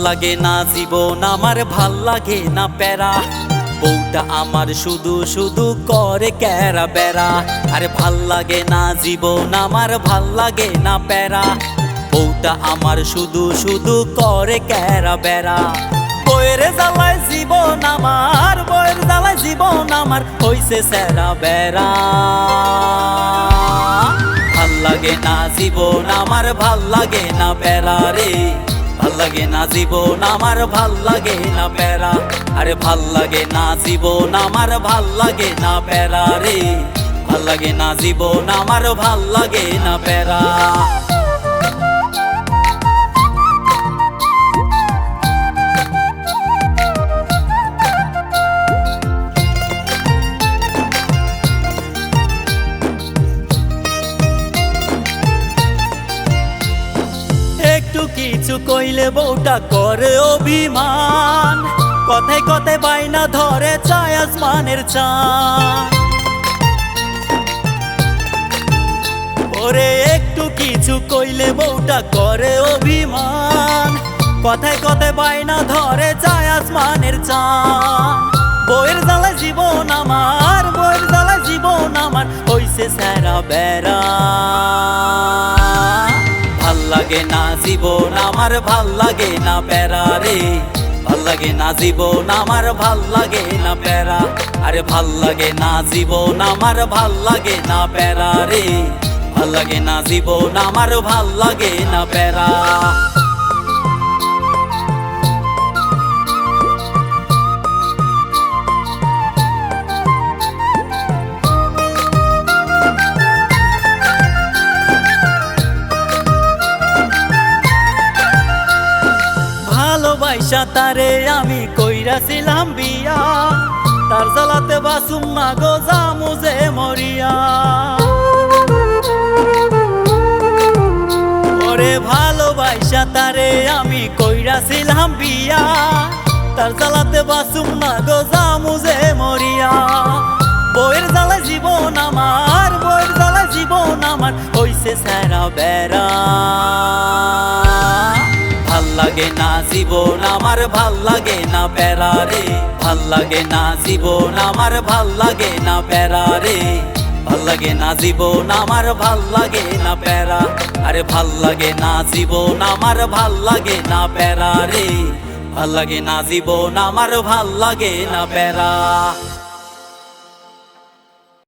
লাগে না জীবন আমার, ভাল লাগে না প্যারা। বউটা আমার শুধু শুধু করে ক্যারা বেড়া। আরে ভাল লাগে না জীবন আমার, ভাল লাগে না প্যারা। বউটা আমার শুধু শুধু করে ক্যারা বেড়া। বইয়ের জ্বালায় জীবন আমার, বইয়ের জ্বালায় জীবন আমার হইছে স্যারা বেড়া। ভাল লাগে না জীবন আমার, ভাল লাগে না প্যারা রে। ভাল লাগে না জীবন আমার, ভাল লাগে না প্যারা। আরে ভাল লাগে না জীবন আমার, ভাল লাগে না প্যারা রে। ভাল লাগে না জীবন আমার, ভাল লাগে না প্যারা। একটু কিছু কইলে বউটা করে অভিমান। কথায় কথায় বাইনা ধরে চায় আসমানের চাঁদ। ওরে একটু কিছু কইলে বউটা করে অভিমান। কথায় কথায় বাইনা ধরে চায় আসমানের চাঁদ। বউয়ের জ্বালায় জীবন আমার, বউয়ের জ্বালায় জীবন আমার হইছে স্যারা বেড়া। ভাল লাগে না জীবন আমার, ভাল লাগে না প্যারা রে। ভাল লাগে না জীবন আমার, ভাল লাগে না প্যারা। আরে ভাল লাগে না জীবন আমার, ভাল লাগে না প্যারা রে। ভাল লাগে না জীবন আমার, ভাল লাগে না প্যারা। ভালোবাসা তারে আমি কইরাছিলাম বিয়া। তার জ্বালাতে বাসুম না গো জামু যে মরিয়া। ওরে ভালোবাসা তারে আমি কইরাছিলাম বিয়া। তার জ্বালাতে বাসুম না গো জামু যে মরিয়া। বউয়ের জ্বালায় জীবন আমার, বউয়ের জ্বালায় জীবন আমার হইছে স্যারা বেড়া। ভাল লাগে না জীবন আমার, ভাল লাগে না প্যারা রে। ভাল লাগে না জীবন আমার, ভাল লাগে না প্যারা রে। ভাল লাগে না জীবন আমার, ভাল লাগে না প্যারা। আরে ভাল লাগে না জীবন আমার, ভাল লাগে না প্যারা রে। ভাল লাগে না জীবন আমার, ভাল লাগে না প্যারা।